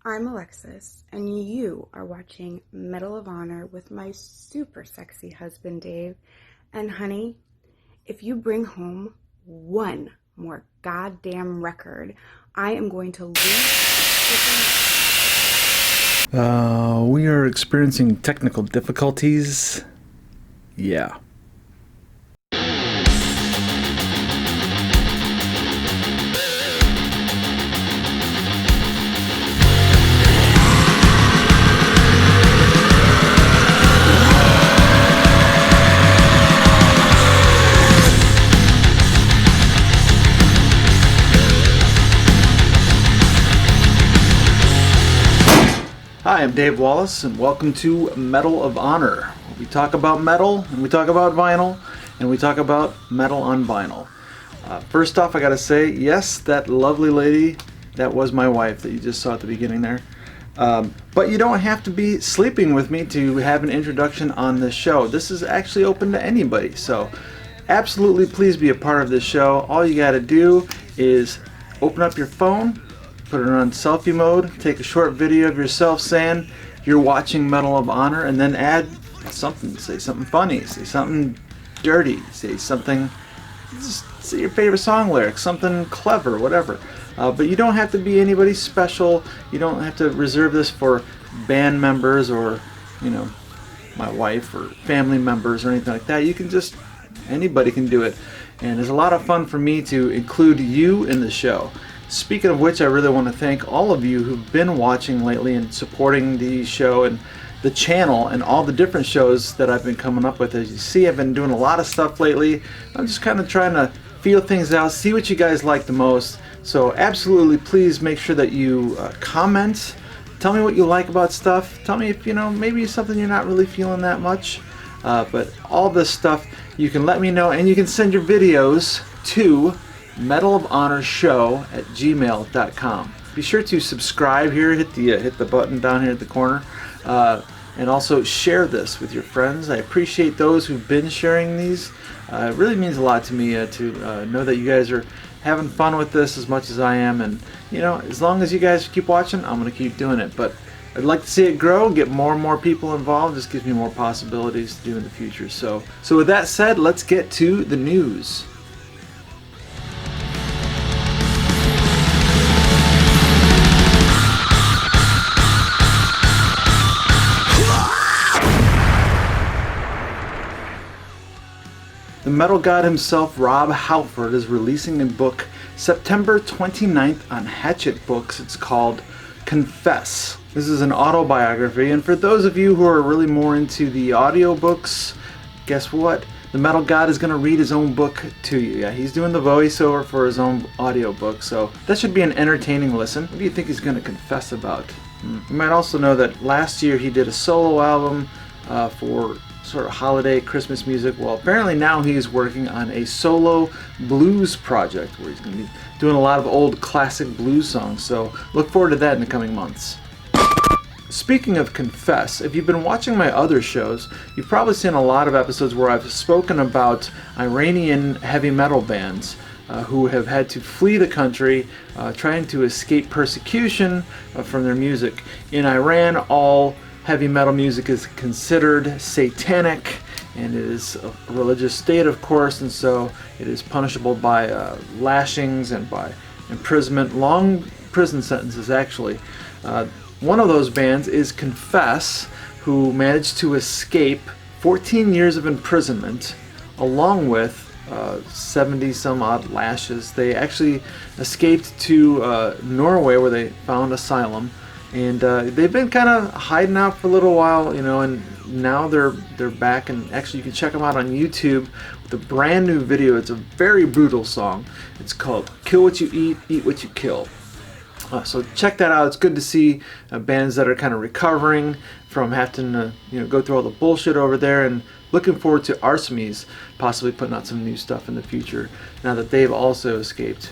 I'm Alexis, and you are watching Medal of Honor with my super sexy husband, Dave. And honey, if you bring home one more goddamn record, I am going to lose. We are experiencing technical difficulties. Yeah. Hi, I'm Dave Wallace, and welcome to Medal of Honor. We talk about metal, and we talk about vinyl, and we talk about metal on vinyl. First off, I gotta say, yes, that lovely lady, that was my wife that you just saw at the beginning there. But you don't have to be sleeping with me to have an introduction on this show. This is actually open to anybody, so absolutely please be a part of this show. All you gotta do is open up your phone, put it on selfie mode, take a short video of yourself saying you're watching Medal of Honor, and then add something. Say something funny, say something dirty, say something, just say your favorite song lyrics, something clever, whatever. But you don't have to be anybody special. You don't have to reserve this for band members or, my wife or family members or anything like that. You can just, anybody can do it. And it's a lot of fun for me to include you in the show. Speaking of which, I really want to thank all of you who've been watching lately and supporting the show and the channel and all the different shows that I've been coming up with. As you see, I've been doing a lot of stuff lately. I'm just kind of trying to feel things out, see what you guys like the most. So absolutely, please make sure that you comment. Tell me what you like about stuff. Tell me if, maybe something you're not really feeling that much. But all this stuff, you can let me know, and you can send your videos to medalofonorshow@gmail.com. Be sure to subscribe here, hit the button down here at the corner, and also share this with your friends. I appreciate those who've been sharing these. It really means a lot to me to know that you guys are having fun with this as much as I am, and as long as you guys keep watching, I'm going to keep doing it. But I'd like to see it grow, get more and more people involved. This gives me more possibilities to do in the future. So with that said, let's get to the news. The metal god himself, Rob Halford, is releasing a book September 29th on Hatchet Books. It's called Confess. This is an autobiography, and for those of you who are really more into the audiobooks, guess what? The metal god is going to read his own book to you. Yeah, he's doing the voiceover for his own audiobook, so that should be an entertaining listen. What do you think he's going to confess about? You might also know that last year he did a solo album for sort of holiday Christmas music. Well, apparently now he's working on a solo blues project where he's going to be doing a lot of old classic blues songs, so look forward to that in the coming months. Speaking of Confess, if you've been watching my other shows, you've probably seen a lot of episodes where I've spoken about Iranian heavy metal bands who have had to flee the country trying to escape persecution from their music. In Iran, all heavy metal music is considered satanic, and it is a religious state, of course, and so it is punishable by lashings and by imprisonment, long prison sentences actually. One of those bands is Confess, who managed to escape 14 years of imprisonment along with 70 some odd lashes. They actually escaped to Norway, where they found asylum. And they've been kind of hiding out for a little while, and now they're back. And actually, you can check them out on YouTube with a brand new video. It's a very brutal song. It's called "Kill What You Eat, Eat What You Kill." So check that out. It's good to see bands that are kind of recovering from having to, go through all the bullshit over there. And looking forward to Arsemes possibly putting out some new stuff in the future now that they've also escaped.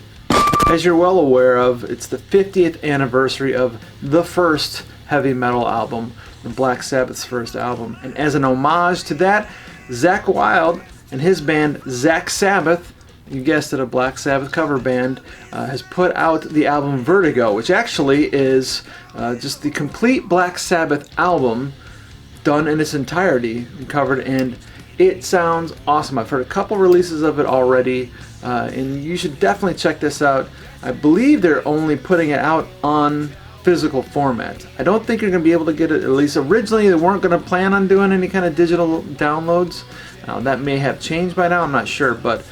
As you're well aware of, it's the 50th anniversary of the first heavy metal album, the Black Sabbath's first album. And as an homage to that, Zakk Wylde and his band Zakk Sabbath you guessed it, a Black Sabbath cover band, has put out the album Vertigo, which actually is just the complete Black Sabbath album done in its entirety and covered, and it sounds awesome. I've heard a couple releases of it already, and you should definitely check this out. I believe they're only putting it out on physical format. I don't think you're going to be able to get it, at least originally they weren't going to plan on doing any kind of digital downloads. That may have changed by now, I'm not sure, but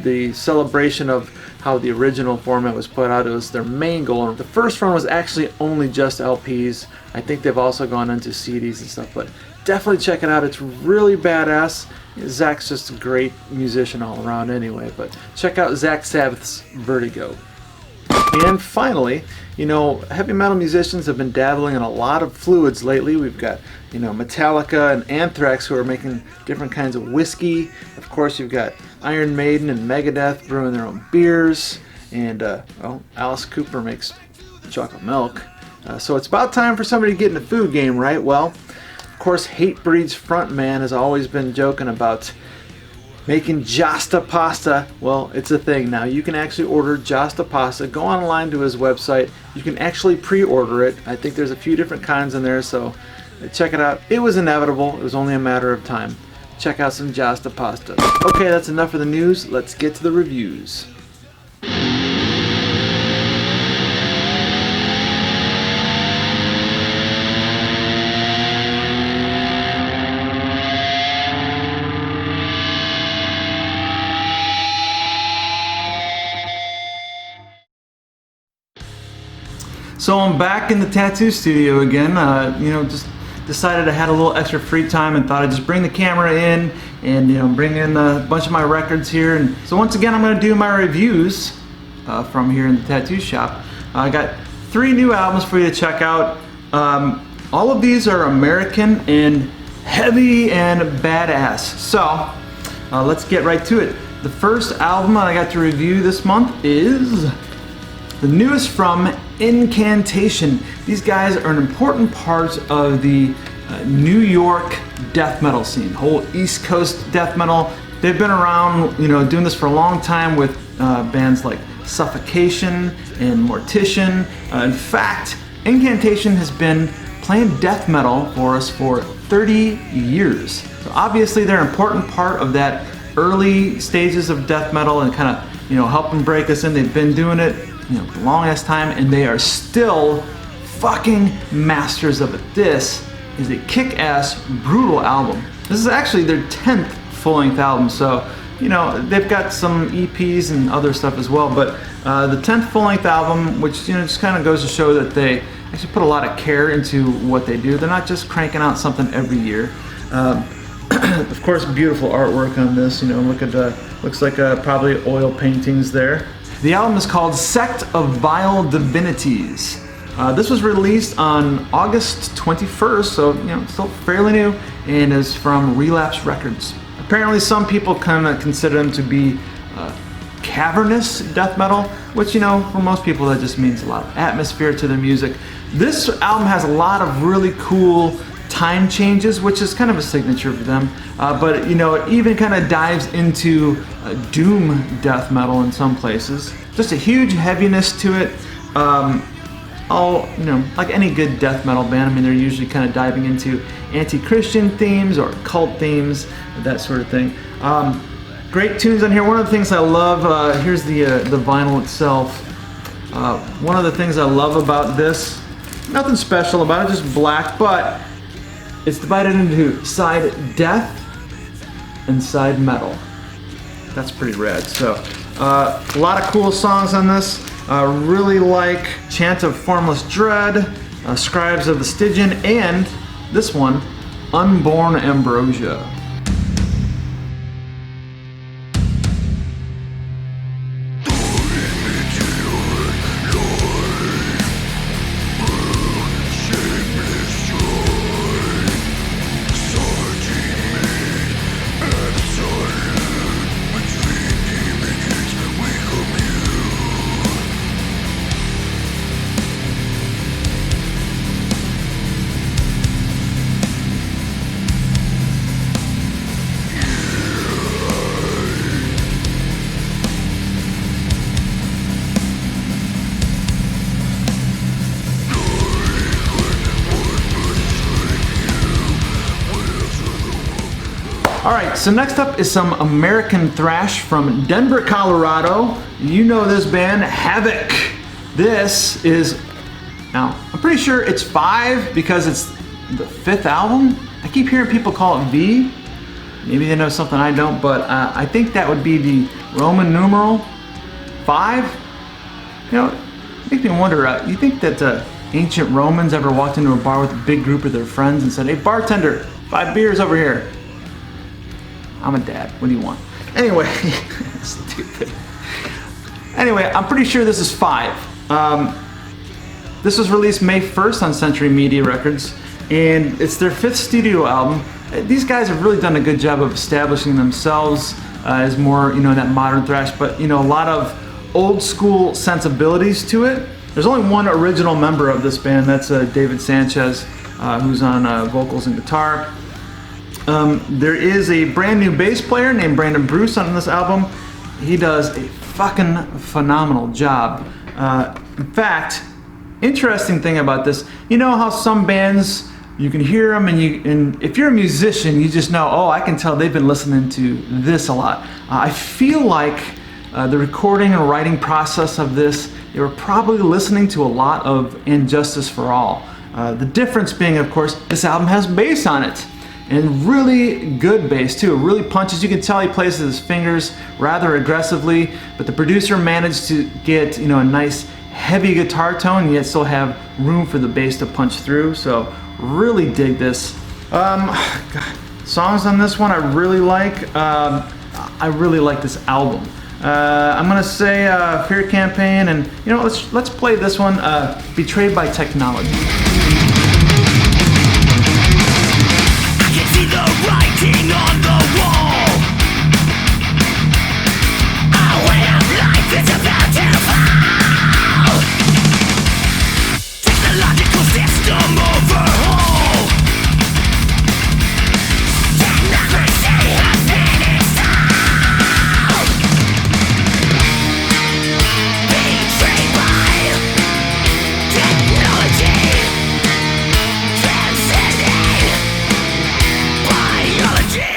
the celebration of how the original format was put out, it was their main goal. The first run was actually only just LPs. I think they've also gone into CDs and stuff, but definitely check it out. It's really badass. Zach's just a great musician all around anyway, but check out Zach Sabbath's Vertigo. And finally, heavy metal musicians have been dabbling in a lot of fluids lately. We've got, Metallica and Anthrax, who are making different kinds of whiskey. Of course, you've got Iron Maiden and Megadeth brewing their own beers. And, Alice Cooper makes chocolate milk. So it's about time for somebody to get in the food game, right? Well, of course, Hatebreed's frontman has always been joking about making Jasta pasta. Well, it's a thing now. You can actually order Jasta pasta. Go online to his website. You can actually pre-order it. I think there's a few different kinds in there, so check it out. It was inevitable. It was only a matter of time. Check out some Jasta pasta. Okay, that's enough of the news. Let's get to the reviews. So I'm back in the tattoo studio again. Just decided I had a little extra free time and thought I'd just bring the camera in and bring in a bunch of my records here. And so once again, I'm going to do my reviews from here in the tattoo shop. I got 3 new albums for you to check out. All of these are American and heavy and badass. So let's get right to it. The first album that I got to review this month is the newest from Incantation. These guys are an important part of the New York death metal scene, whole East Coast death metal. They've been around, doing this for a long time with bands like Suffocation and Mortician. In fact, Incantation has been playing death metal for us for 30 years. So obviously they're an important part of that early stages of death metal and kind of, helping break us in. They've been doing it the longest time, and they are still fucking masters of it. This is a kick-ass, brutal album. This is actually their 10th full-length album, so they've got some EPs and other stuff as well, but the 10th full-length album, which just kind of goes to show that they actually put a lot of care into what they do. They're not just cranking out something every year. Of course, beautiful artwork on this. Look at looks like probably oil paintings there. The album is called Sect of Vile Divinities. This was released on August 21st, so still fairly new, and is from Relapse Records. Apparently some people kind of consider them to be cavernous death metal, which for most people that just means a lot of atmosphere to their music. This album has a lot of really cool time changes, which is kind of a signature for them, but it even kind of dives into doom death metal in some places. Just a huge heaviness to it. Like any good death metal band, they're usually kind of diving into anti-Christian themes or cult themes, that sort of thing. Great tunes on here. One of the things I love, here's the vinyl itself. One of the things I love about this, nothing special about it, just black, but it's divided into side death and side metal. That's pretty rad. So a lot of cool songs on this. Really like Chant of Formless Dread, Scribes of the Stygian, and this one, Unborn Ambrosia. All right, so next up is some American thrash from Denver, Colorado. You know this band, Havok. This is, now, I'm pretty sure it's 5 because it's the 5th album. I keep hearing people call it V. Maybe they know something I don't, but I think that would be the Roman numeral 5. You know, it makes me wonder, you think that ancient Romans ever walked into a bar with a big group of their friends and said, "Hey bartender, 5 beers over here." I'm a dad, what do you want? Anyway, stupid. Anyway, I'm pretty sure this is 5. This was released May 1st on Century Media Records, and it's their 5th studio album. These guys have really done a good job of establishing themselves as more, you know, that modern thrash, but, you know, a lot of old school sensibilities to it. There's only one original member of this band, that's David Sanchez, who's on vocals and guitar. There is a brand new bass player named Brandon Bruce on this album. He does a fucking phenomenal job. In fact, interesting thing about this, you know how some bands, you can hear them and if you're a musician, you just know, oh, I can tell they've been listening to this a lot. I feel like the recording and writing process of this, they were probably listening to a lot of And Justice for All. The difference being, of course, this album has bass on it. And really good bass too. It really punches. You can tell he plays with his fingers rather aggressively, but the producer managed to get, you know, a nice heavy guitar tone and yet still have room for the bass to punch through. So really dig this. God, songs on this one I really like. I really like this album. I'm gonna say Fear Campaign, and you know, let's play this one, Betrayed by Technology. See the writing on the wall. Our way of life is about to fall. Technological system overhaul. Democracy has been installed. Betrayed by technology. Transcending biology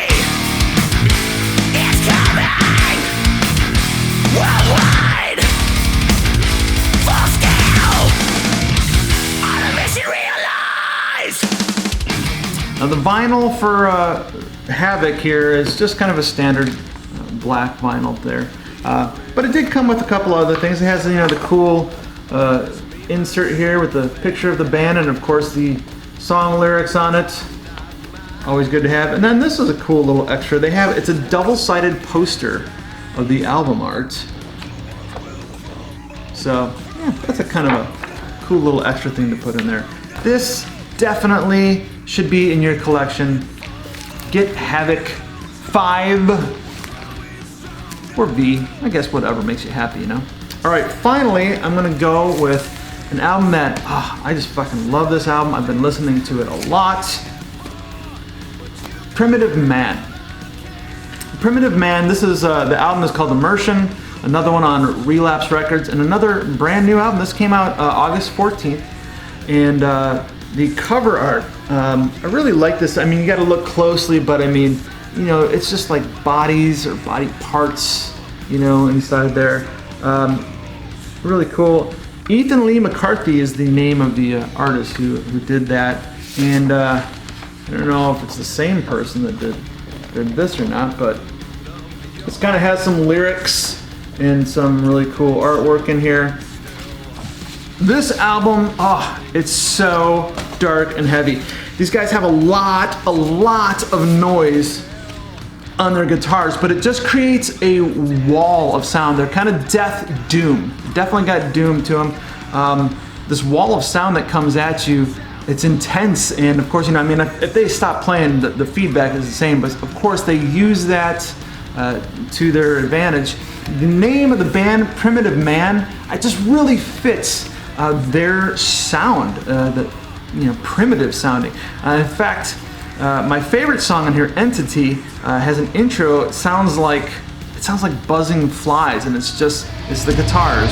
is coming worldwide, full scale automation realized. Now the vinyl for Havok here is just kind of a standard black vinyl there, but it did come with a couple other things. It has, you know, the cool insert here with the picture of the band and of course the song lyrics on it. Always good to have. And then this is a cool little extra. They have, it's a double-sided poster of the album art. So yeah, that's a kind of a cool little extra thing to put in there. This definitely should be in your collection. Get Havok 5 or V, I guess whatever makes you happy, you know. All right, finally, I'm gonna go with an album that, I just fucking love this album. I've been listening to it a lot. Primitive Man. Primitive Man, this is, the album is called Immersion, another one on Relapse Records, and another brand new album. This came out August 14th, and the cover art, I really like this. I mean, you gotta look closely, but I mean, you know, it's just like bodies or body parts, you know, inside there. Really cool. Ethan Lee McCarthy is the name of the artist who did that, and I don't know if it's the same person that did this or not, but this kind of has some lyrics and some really cool artwork in here. This album, it's so dark and heavy. These guys have a lot of noise on their guitars, but it just creates a wall of sound. They're kind of death doom. Definitely got doom to them. This wall of sound that comes at you, it's intense, and of course, you know, I mean, if they stop playing, the feedback is the same, but of course they use that to their advantage. The name of the band, Primitive Man, it just really fits their sound, primitive sounding. In fact, my favorite song on here, Entity, has an intro. It sounds like buzzing flies, and it's the guitars.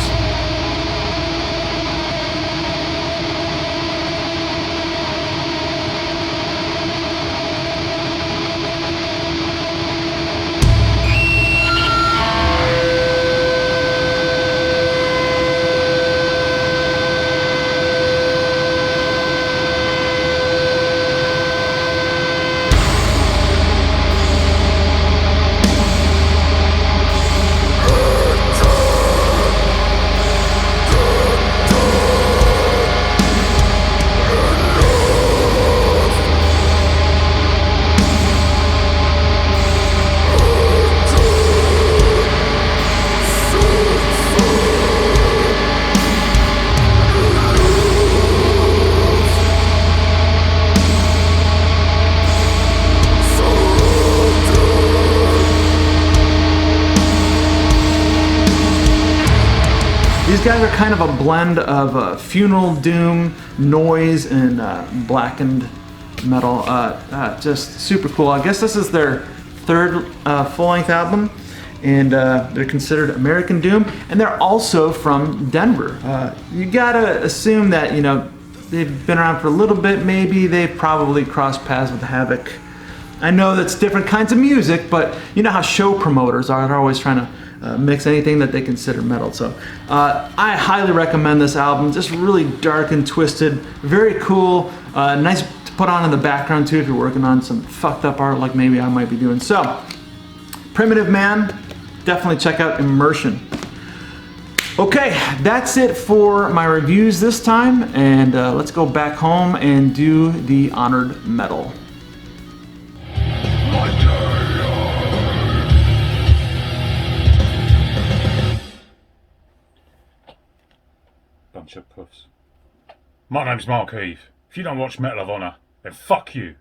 guys are kind of a blend of funeral doom, noise, and blackened metal. Just super cool. I guess this is their third full-length album, and they're considered American Doom, and they're also from Denver. You gotta assume that, you know, they've been around for a little bit. Maybe they've probably crossed paths with Havok. I know that's different kinds of music, but you know how show promoters are. They're always trying to mix anything that they consider metal. So I highly recommend this album. Just really dark and twisted, very cool, nice to put on in the background too if you're working on some fucked up art like maybe I might be doing. So Primitive Man, definitely check out Immersion. Okay, that's it for my reviews this time, and let's go back home and do the honored metal. Bunch of puffs. My name's Mark Eve. If you don't watch Medal of Honor, then fuck you.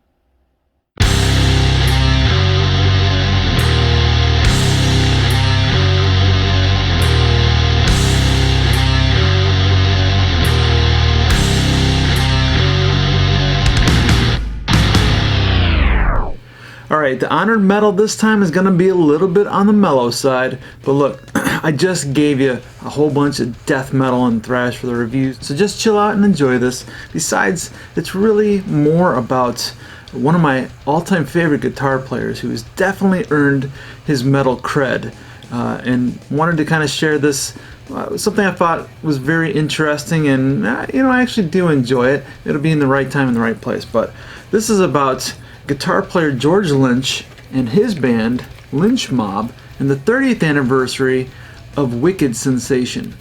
Alright, the honored metal this time is going to be a little bit on the mellow side, but look, I just gave you a whole bunch of death metal and thrash for the reviews, so just chill out and enjoy this. Besides, it's really more about one of my all-time favorite guitar players who has definitely earned his metal cred, and wanted to kind of share this, something I thought was very interesting, and you know, I actually do enjoy it. It'll be in the right time in the right place, but this is about guitar player George Lynch and his band Lynch Mob and the 30th anniversary of Wicked Sensation.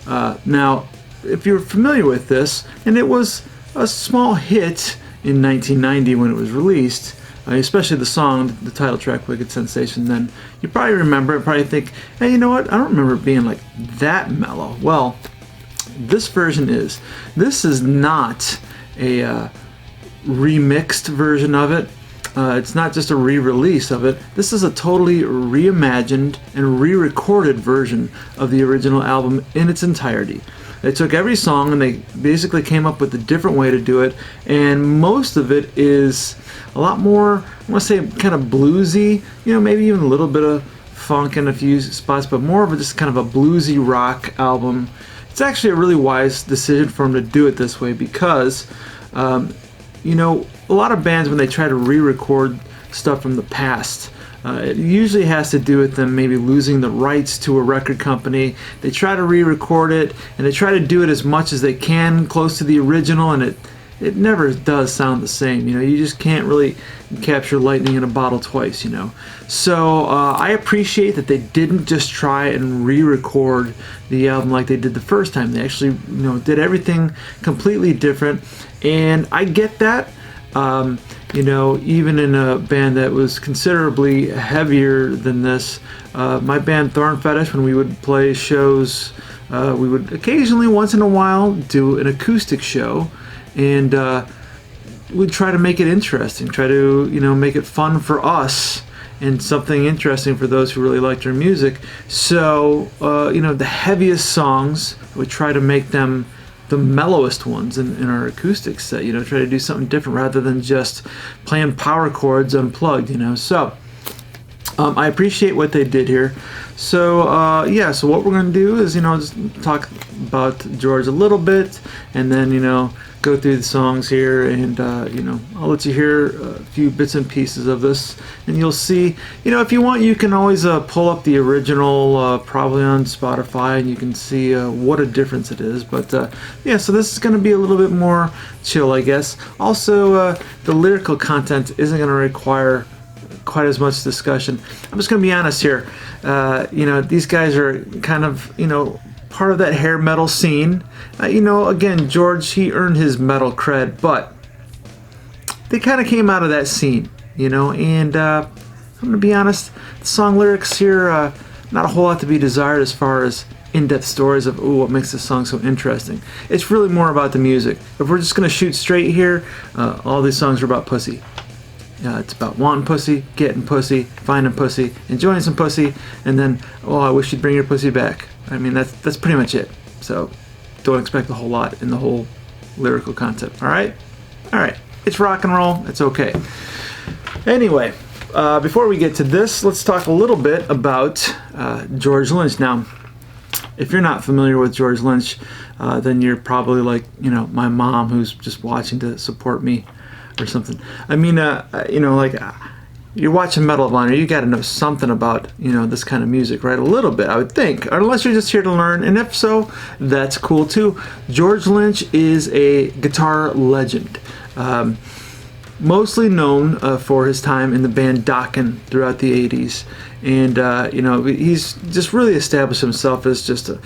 Now, if you're familiar with this, and it was a small hit in 1990 when it was released, especially the song, the title track Wicked Sensation, then you probably remember it, probably think, hey, you know what, I don't remember it being like that mellow. Well, this version is. This is not a remixed version of it. It's not just a re-release of it. This is a totally reimagined and re-recorded version of the original album in its entirety. They took every song and they basically came up with a different way to do it, and most of it is a lot more, I want to say, kind of bluesy, you know, maybe even a little bit of funk in a few spots, but more of a just kind of a bluesy rock album. It's actually a really wise decision for him to do it this way because you know, a lot of bands, when they try to re-record stuff from the past, it usually has to do with them maybe losing the rights to a record company. They try to re-record it, and they try to do it as much as they can close to the original, and it never does sound the same. You know, you just can't really capture lightning in a bottle twice, you know. So I appreciate that they didn't just try and re-record the album like they did the first time. They actually, you know, did everything completely different, and I get that. You know, even in a band that was considerably heavier than this, my band Thorn Fetish, when we would play shows, we would occasionally, once in a while, do an acoustic show, and we'd try to make it interesting, try to, you know, make it fun for us and something interesting for those who really liked our music. So, you know, the heaviest songs, we try to make them the mellowest ones in our acoustic set, you know, try to do something different rather than just playing power chords unplugged, you know. So I appreciate what they did here. So yeah, so what we're going to do is, you know, just talk about George a little bit, and then, you know, go through the songs here, and you know, I'll let you hear a few bits and pieces of this, and you'll see, you know, if you want, you can always pull up the original probably on Spotify, and you can see what a difference it is. But yeah, so this is going to be a little bit more chill, I guess. Also, the lyrical content isn't going to require quite as much discussion. I'm just going to be honest here. You know, these guys are kind of, you know, part of that hair metal scene. You know, again, George, he earned his metal cred, but they kind of came out of that scene, you know, and I'm going to be honest, the song lyrics here, not a whole lot to be desired as far as in-depth stories of, ooh, what makes this song so interesting. It's really more about the music. If we're just going to shoot straight here, all these songs are about pussy. It's about wanting pussy, getting pussy, finding pussy, enjoying some pussy, and then, oh, I wish you'd bring your pussy back. I mean, that's pretty much it. So don't expect a whole lot in the whole lyrical concept. All right, it's rock and roll. It's okay. Anyway, before we get to this, let's talk a little bit about George Lynch. Now, if you're not familiar with George Lynch, then you're probably like, my mom who's just watching to support me or something. I mean, you're watching Medal of Honor, you got to know something about, this kind of music, right? A little bit, I would think, unless you're just here to learn. And if so, that's cool too. George Lynch is a guitar legend. Mostly known for his time in the band Dokken throughout the 80s. And, he's just really established himself as just a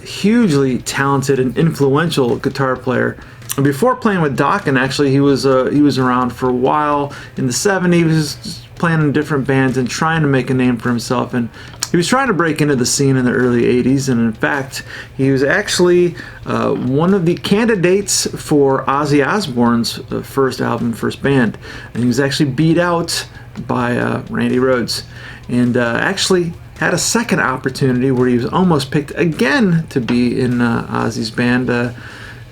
hugely talented and influential guitar player. And before playing with Dokken, actually, he was around for a while. In the 70s, he was just playing in different bands and trying to make a name for himself. And he was trying to break into the scene in the early 80s. And in fact, he was actually one of the candidates for Ozzy Osbourne's first album, first band. And he was actually beat out by Randy Rhoads. And actually had a second opportunity where he was almost picked again to be in Ozzy's band.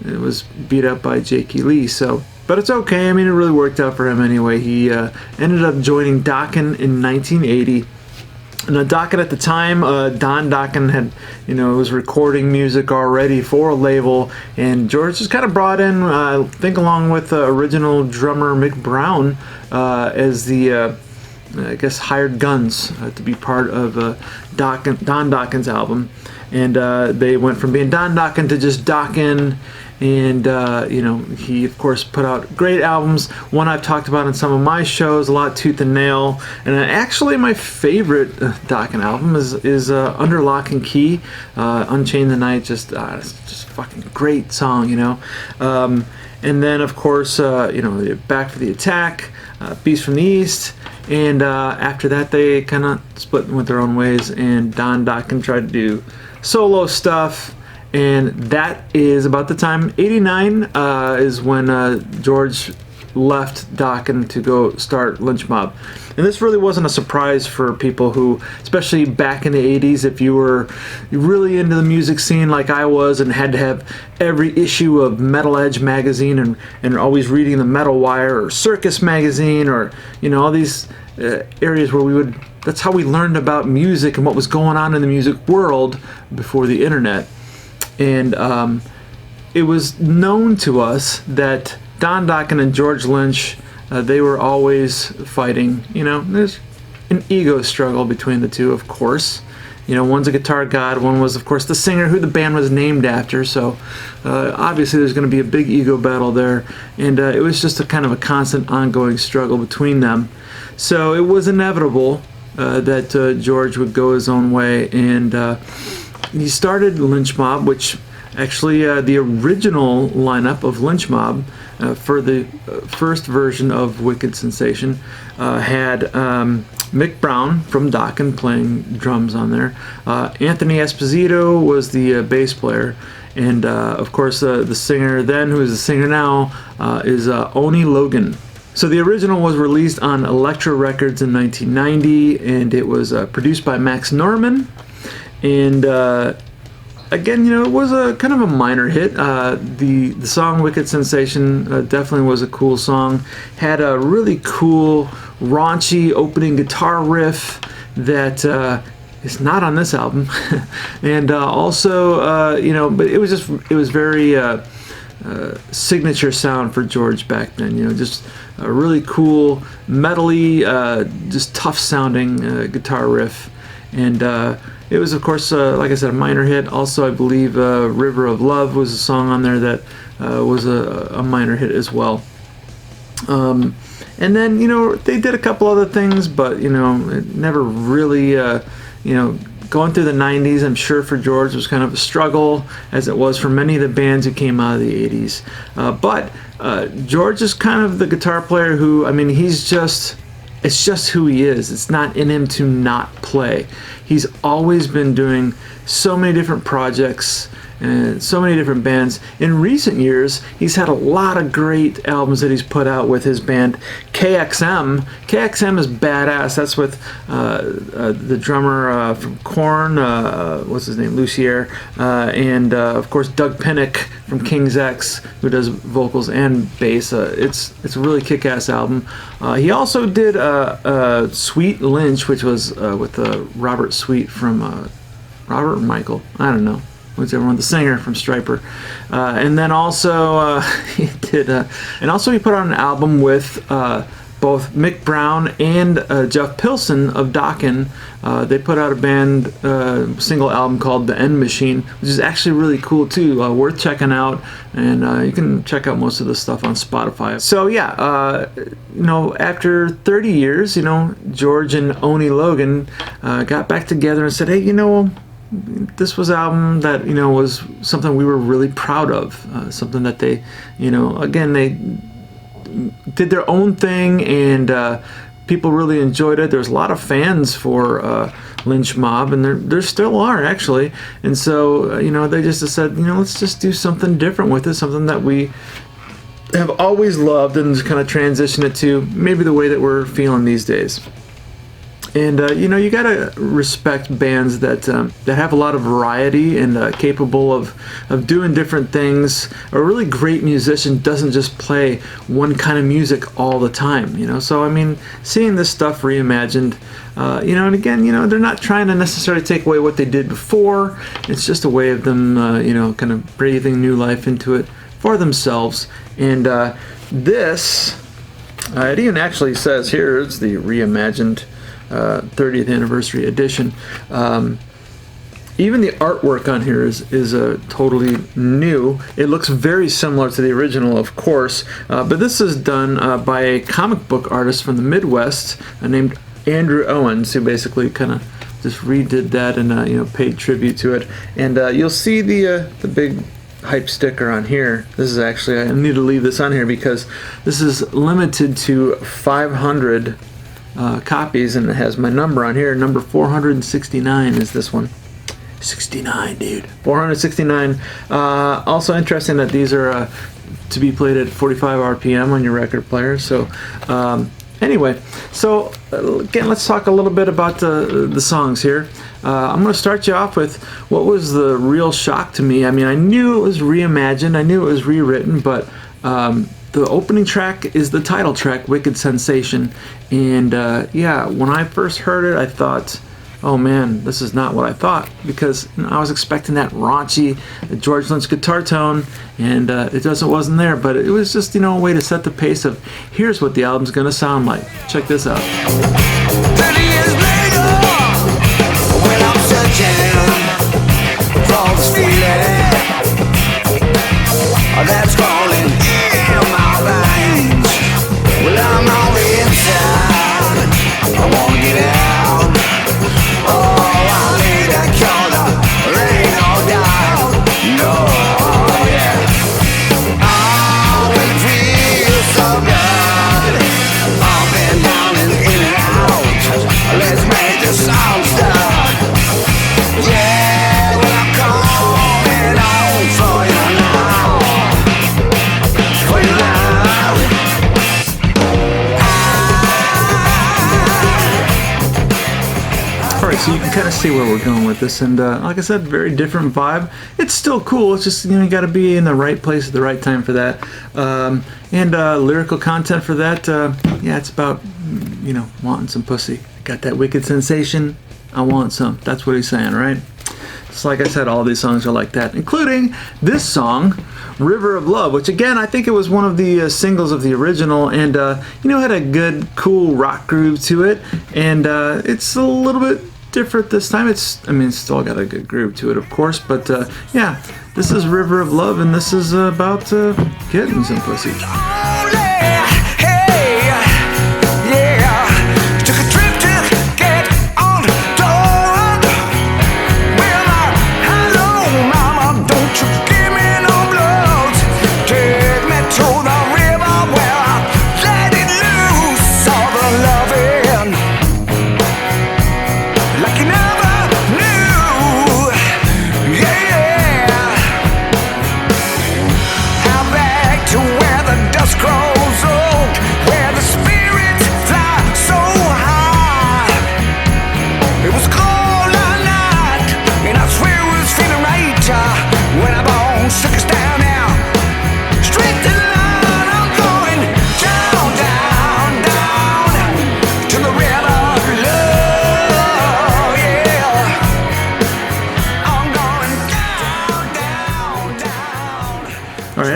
It was beat up by Jakey Lee. But it's okay. I mean, it really worked out for him anyway. He ended up joining Dokken in 1980. And Dokken at the time, Don Dokken had, was recording music already for a label, and George just kind of brought in, I think, along with original drummer Mick Brown as the, hired guns to be part of Don Dokken's album. And they went from being Don Dokken to just Dokken. And, he, of course, put out great albums. One I've talked about in some of my shows, a lot, Tooth and Nail. And actually, my favorite Dokken album is Under Lock and Key. Unchain the Night, it's just fucking great song, And then, of course, Back for the Attack, Beast from the East. And after that, they kind of split and went their own ways. And Don Dokken tried to do solo stuff. And that is about the time, 89 is when George left Dokken to go start Lynch Mob. And this really wasn't a surprise for people who, especially back in the 80s, if you were really into the music scene like I was and had to have every issue of Metal Edge magazine and always reading the Metal Wire or Circus magazine or, all these areas where that's how we learned about music and what was going on in the music world before the internet. And it was known to us that Don Dokken and George Lynch, they were always fighting. There's an ego struggle between the two, of course. One's a guitar god, one was, of course, the singer who the band was named after. So obviously there's going to be a big ego battle there. And it was just a kind of a constant ongoing struggle between them. So it was inevitable that George would go his own way. And he started Lynch Mob, which actually the original lineup of Lynch Mob for the first version of Wicked Sensation had Mick Brown from Dokken playing drums on there. Anthony Esposito was the bass player. And of course the singer then, who is the singer now, is Oni Logan. So the original was released on Elektra Records in 1990, and it was produced by Max Norman. And again, it was a kind of a minor hit. The song "Wicked Sensation" definitely was a cool song. Had a really cool, raunchy opening guitar riff that is not on this album, and also, but it was very signature sound for George back then. Just a really cool, metally, just tough sounding guitar riff, and. It was, of course, like I said, a minor hit. Also, I believe River of Love was a song on there that was a minor hit as well. And then, they did a couple other things, but, it never really, going through the 90s, I'm sure for George was kind of a struggle, as it was for many of the bands who came out of the 80s. But George is kind of the guitar player who, it's just who he is. It's not in him to not play. He's always been doing so many different projects and so many different bands. In recent years, he's had a lot of great albums that he's put out with his band KXM. KXM is badass. That's with the drummer from Korn, what's his name, Lucier, and of course Doug Pinnick from King's X, who does vocals and bass. It's a really kick-ass album. He also did Sweet Lynch, which was with Robert Sweet from Robert Michael, I don't know, whichever one, the singer from Stryper. And then also he did, and also he put on an album with both Mick Brown and Jeff Pilson of Dokken. They put out a band single album called The End Machine, which is actually really cool too, worth checking out, and you can check out most of the stuff on Spotify. So yeah, after 30 years, George and Oni Logan got back together and said, hey, this was an album that was something we were really proud of, something that they, again, they did their own thing, and people really enjoyed it. There's a lot of fans for Lynch Mob, and there still are actually. And so they just said, let's just do something different with it, something that we have always loved, and just kind of transition it to maybe the way that we're feeling these days. And you gotta respect bands that have a lot of variety and capable of doing different things. A really great musician doesn't just play one kind of music all the time. So I mean, seeing this stuff reimagined, and again, they're not trying to necessarily take away what they did before. It's just a way of them, kind of breathing new life into it for themselves. And this, it even actually says here, it's the reimagined 30th anniversary edition. Even the artwork on here is totally new. It looks very similar to the original, of course, but this is done by a comic book artist from the Midwest named Andrew Owens, who basically kind of just redid that and paid tribute to it. And you'll see the big hype sticker on here. This is actually, I need to leave this on here because this is limited to 500 copies, and it has my number on here. Number 469 is this one. 69, dude. 469. Also interesting that these are to be played at 45 RPM on your record player. So anyway, so again, let's talk a little bit about the songs here. I'm going to start you off with what was the real shock to me. I mean, I knew it was reimagined, I knew it was rewritten, but the opening track is the title track, Wicked Sensation. And when I first heard it, I thought, oh man, this is not what I thought, because I was expecting that raunchy George Lynch guitar tone, and it wasn't there. But it was just a way to set the pace of here's what the album's gonna sound like. Check this out. 30 years later, when I'm searching for this feeling that's crawling in my veins. Well, I'm on the inside, I wanna get out. Oh, I need a corner, there ain't no doubt. No, yeah. Oh, it feels so good, up and down and in and out. Let's make the sound start. Yeah, well, I'm coming home for you now. For you now. Alright, so you can kind of see where we're going with this, and like I said, very different vibe. It's still cool, it's just, you gotta be in the right place at the right time for that. And lyrical content for that, it's about, wanting some pussy. Got that wicked sensation, I want some. That's what he's saying, right? So like I said, all these songs are like that, including this song, River of Love, which again, I think it was one of the singles of the original, and had a good, cool rock groove to it, and it's a little bit different this time. It's still got a good groove to it, of course, but this is River of Love, and this is about getting some pussy.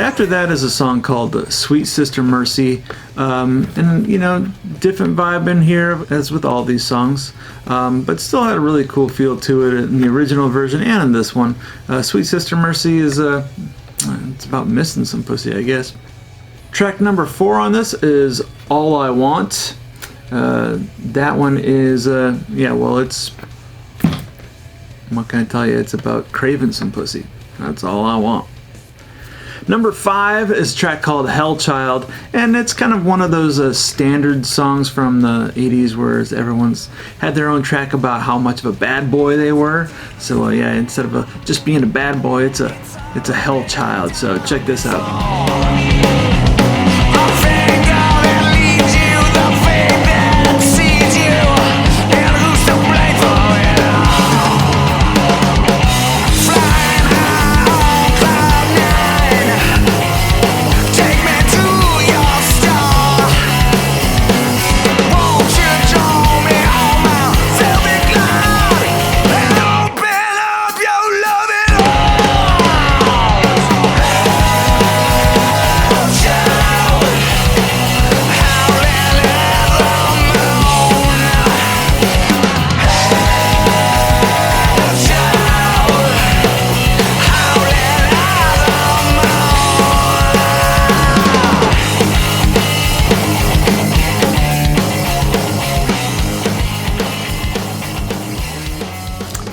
after that is a song called Sweet Sister Mercy. And, you know, different vibe in here, as with all these songs. But still had a really cool feel to it in the original version and in this one. Sweet Sister Mercy is, it's about missing some pussy, I guess. Track number 4 on this is All I Want. That one is, yeah, well, it's, what can I tell you? It's about craving some pussy. That's all I want. Number 5 is a track called Hell Child, and it's kind of one of those standard songs from the 80s where everyone's had their own track about how much of a bad boy they were. So yeah, instead of just being a bad boy, it's a hell child. So check this out.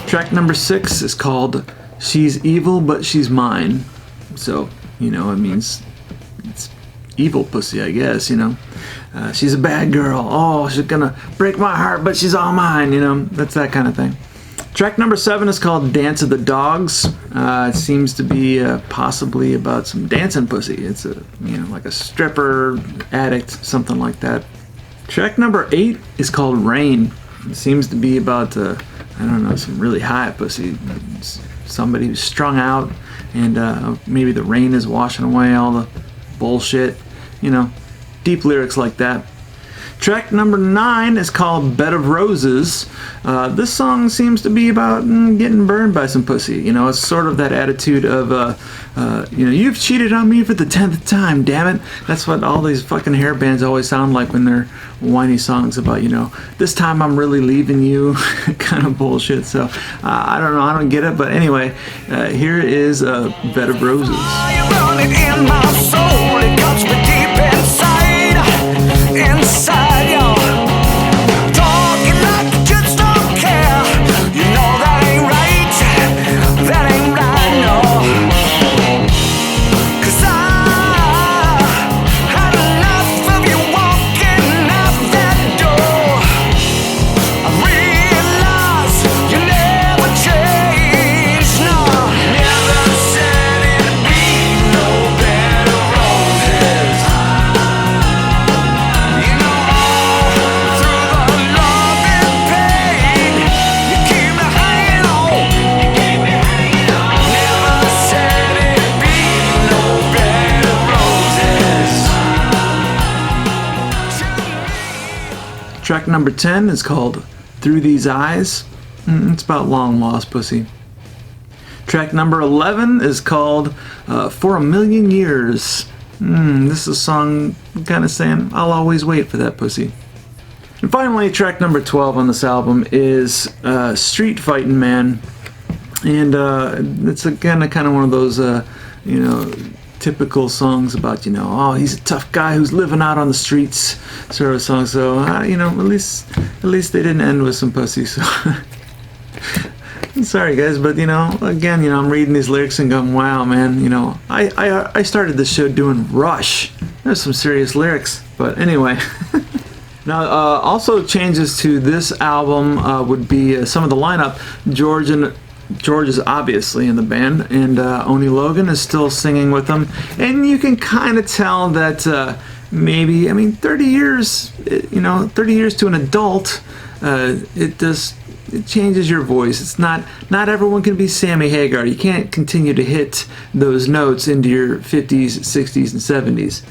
Track number 6 is called She's Evil But She's Mine. So, you know, it means it's evil pussy, I guess, you know. She's a bad girl. Oh, she's gonna break my heart, but she's all mine, you know. That's that kind of thing. Track number 7 is called Dance of the Dogs. It seems to be possibly about some dancing pussy. It's a, you know, like a stripper, addict, something like that. Track number 8 is called Rain. It seems to be about I don't know, some really high pussy. Somebody who's strung out, and maybe the rain is washing away all the bullshit. You know, deep lyrics like that. Track number 9 is called Bed of Roses. This song seems to be about getting burned by some pussy. You know, it's sort of that attitude of, you know, you've cheated on me for the 10th time, damn it. That's what all these fucking hair bands always sound like when they're whiny songs about, you know, this time I'm really leaving you kind of bullshit. So, I don't know, I don't get it. But anyway, here is Bed of Roses. Inside you, talking like you just don't care. You know that ain't right, that ain't right, no. 'Cause I had enough of you walking out that door. I realized you never changed, no. Never said it'd be no bed of roses. Track number 10 is called Through These Eyes. It's about long lost pussy. Track number 11 is called For a Million Years. This is a song kind of saying, I'll always wait for that pussy. And finally, track number 12 on this album is Street Fighting Man. And it's again kind of one of those, you know, typical songs about, you know, oh, he's a tough guy who's living out on the streets sort of song. So, you know, at least they didn't end with some pussy. So, sorry guys, but you know, again, you know, I'm reading these lyrics and going, wow, man, you know, I started this show doing Rush. There's some serious lyrics, but anyway. Now, also changes to this album would be some of the lineup. George is obviously in the band, and Oni Logan is still singing with them. And you can kind of tell that maybe, I mean, 30 years, you know, 30 years to an adult, it changes your voice. It's not everyone can be Sammy Hagar. You can't continue to hit those notes into your 50s, 60s, and 70s.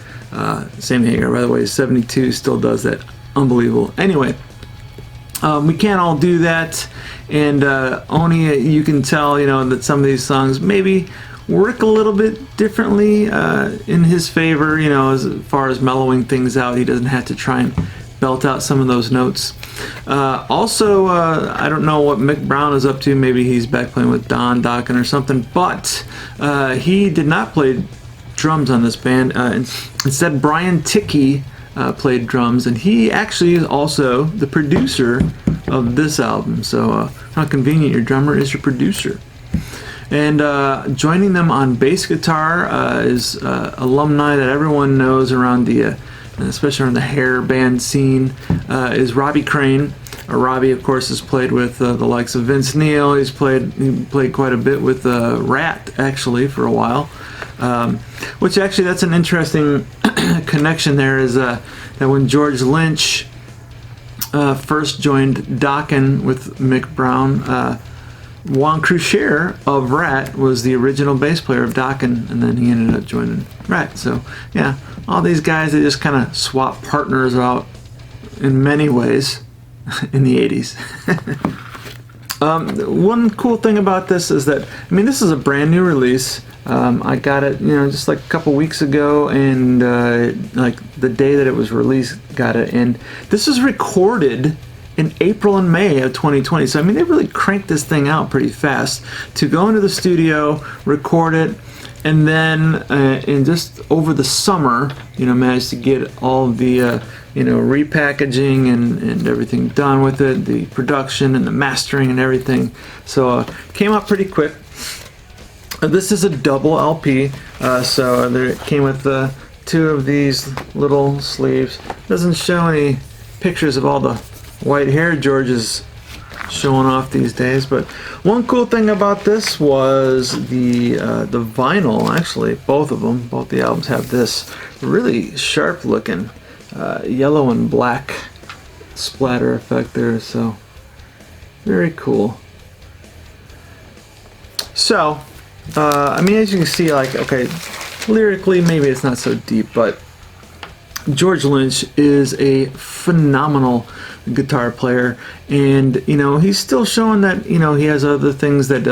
Sammy Hagar, by the way, is 72, still does that. Unbelievable. Anyway, we can't all do that. And Oni, you can tell, you know, that some of these songs maybe work a little bit differently in his favor, you know, as far as mellowing things out. He doesn't have to try and belt out some of those notes. Also, I don't know what Mick Brown is up to. Maybe he's back playing with Don Dokken or something, but he did not play drums on this band. Instead, Brian Tickey played drums, and he actually is also the producer of this album. So how convenient, your drummer is your producer. And joining them on bass guitar is alumni that everyone knows around the, especially around the hair band scene, is Robbie Crane. Robbie, of course, has played with the likes of Vince Neil. He played quite a bit with Rat, actually, for a while. Which actually, that's an interesting connection there, is that when George Lynch first joined Dokken with Mick Brown, Juan Croucher of Rat was the original bass player of Dokken, and then he ended up joining Rat. So, yeah, all these guys, they just kind of swap partners out in many ways in the 80s. One cool thing about this is that, I mean, this is a brand new release. I got it, you know, just like a couple weeks ago, and like the day that it was released, got it. And this was recorded in April and May of 2020. So, I mean, they really cranked this thing out pretty fast to go into the studio, record it, and then in just over the summer, you know, managed to get all the, you know, repackaging and everything done with it, the production and the mastering and everything. So, came out pretty quick. This is a double LP, so it came with two of these little sleeves. Doesn't show any pictures of all the white hair George is showing off these days, but one cool thing about this was the vinyl. Actually, both of them, both the albums, have this really sharp looking yellow and black splatter effect there, so very cool. So I mean, as you can see, like, okay, lyrically maybe it's not so deep, but George Lynch is a phenomenal guitar player, and you know, he's still showing that, you know, he has other things that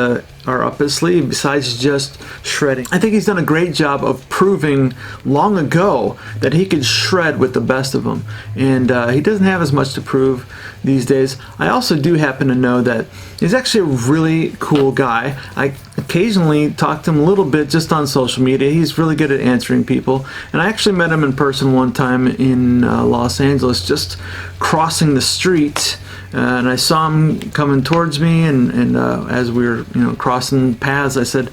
are up his sleeve besides just shredding. I think he's done a great job of proving long ago that he could shred with the best of them, and he doesn't have as much to prove these days. I also do happen to know that he's actually a really cool guy. I occasionally talk to him a little bit just on social media. He's really good at answering people, and I actually met him in person one time in Los Angeles, just crossing the street, and I saw him coming towards me, and as we were, you know, crossing paths, I said,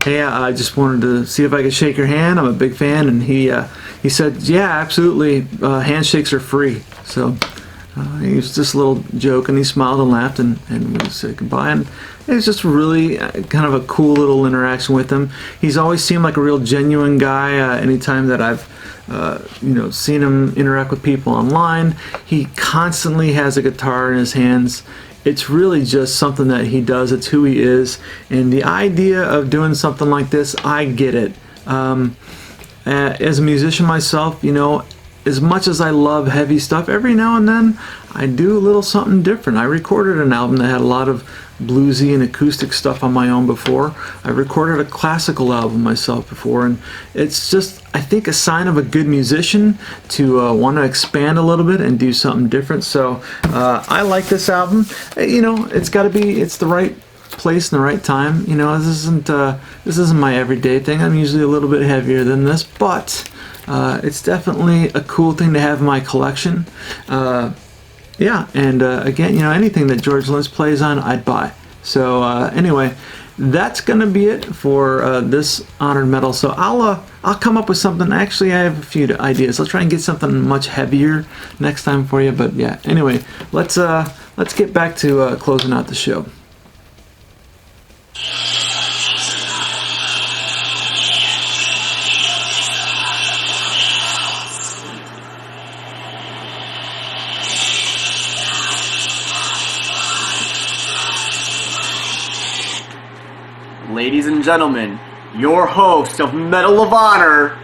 "Hey, I just wanted to see if I could shake your hand. I'm a big fan." And he said, "Yeah, absolutely. Handshakes are free." So he was just a little joke, and he smiled and laughed, and we said goodbye. And it was just really kind of a cool little interaction with him. He's always seemed like a real genuine guy. Anytime that I've you know, seen him interact with people online, he constantly has a guitar in his hands. It's really just something that he does. It's who he is. And the idea of doing something like this, I get it. As a musician myself, you know, as much as I love heavy stuff, every now and then I do a little something different. I recorded an album that had a lot of bluesy and acoustic stuff on my own before. I recorded a classical album myself before, and it's just, I think, a sign of a good musician to want to expand a little bit and do something different. So I like this album. You know, it's got to be, it's the right place and the right time. You know, this isn't my everyday thing. I'm usually a little bit heavier than this, but it's definitely a cool thing to have in my collection. Yeah, and again, you know, anything that George Lynch plays on, I'd buy. So anyway, that's gonna be it for this Honored Metal. So I'll come up with something. Actually, I have a few ideas. I'll try and get something much heavier next time for you. But yeah, anyway, let's get back to closing out the show. Ladies and gentlemen, your host of Medal of Honor,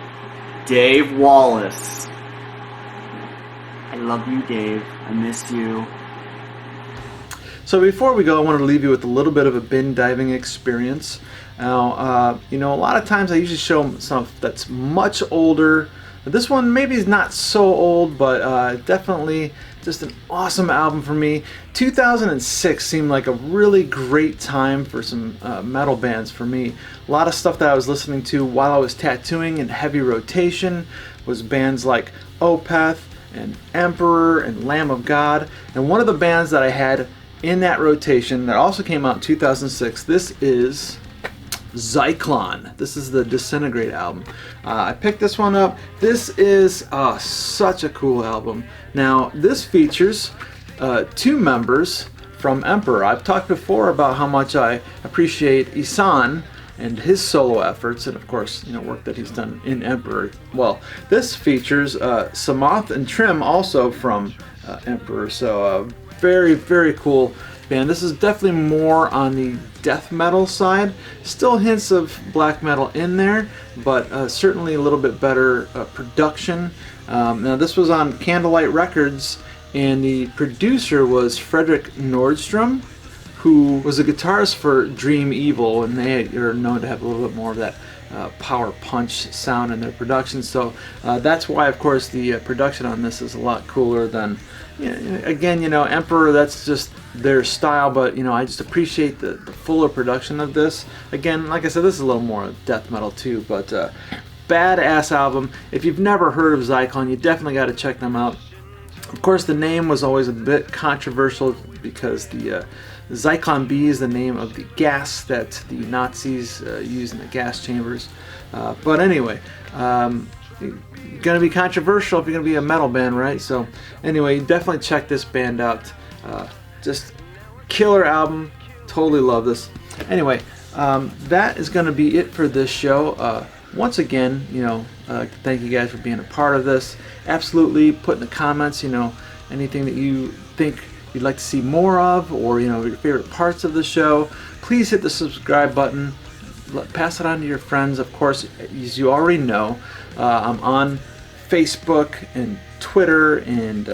Dave Wallace. I love you, Dave. I miss you. So before we go, I wanted to leave you with a little bit of a bin diving experience. Now, you know, a lot of times I usually show them stuff that's much older. This one maybe is not so old, but definitely just an awesome album for me. 2006 seemed like a really great time for some metal bands for me. A lot of stuff that I was listening to while I was tattooing in heavy rotation was bands like Opeth and Emperor and Lamb of God. And one of the bands that I had in that rotation that also came out in 2006, this is Zyklon. This is the Disintegrate album. I picked this one up. This is such a cool album. Now, this features 2 members from Emperor. I've talked before about how much I appreciate Ihsahn and his solo efforts, and of course, you know, work that he's done in Emperor. Well, this features Samoth and Trim, also from Emperor. So, very, very cool band. This is definitely more on the death metal side. Still hints of black metal in there, but certainly a little bit better production. Now, this was on Candlelight Records, and the producer was Fredrik Nordstrom, who was a guitarist for Dream Evil, and they are known to have a little bit more of that power punch sound in their production. So that's why, of course, the production on this is a lot cooler than, again, you know, Emperor, that's just their style, but, you know, I just appreciate the fuller production of this. Again, like I said, this is a little more death metal too, but badass album. If you've never heard of Zyklon, you definitely got to check them out. Of course, the name was always a bit controversial because the Zyklon B is the name of the gas that the Nazis used in the gas chambers. But anyway, gonna be controversial if you're gonna be a metal band, right? So anyway, definitely check this band out. Just killer album. Totally love this. Anyway, that is gonna be it for this show. Once again, you know, thank you guys for being a part of this. Absolutely, put in the comments, you know, anything that you think you'd like to see more of, or, you know, your favorite parts of the show. Please hit the subscribe button. Pass it on to your friends. Of course, as you already know, I'm on Facebook and Twitter and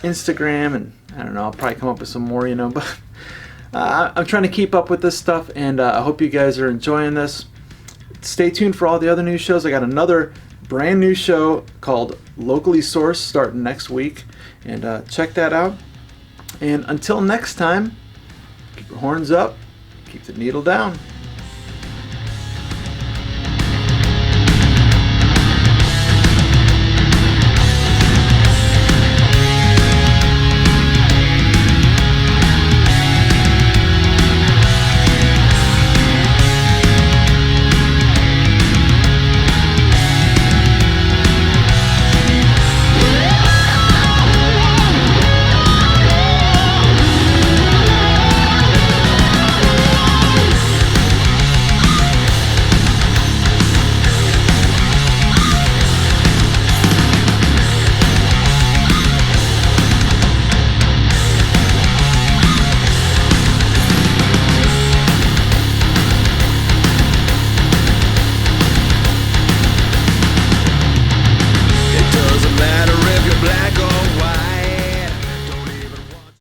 Instagram, and I don't know, I'll probably come up with some more, you know, but I'm trying to keep up with this stuff, and I hope you guys are enjoying this. Stay tuned for all the other new shows. I got another brand new show called Locally Sourced starting next week, and check that out. And until next time, keep your horns up, keep the needle down.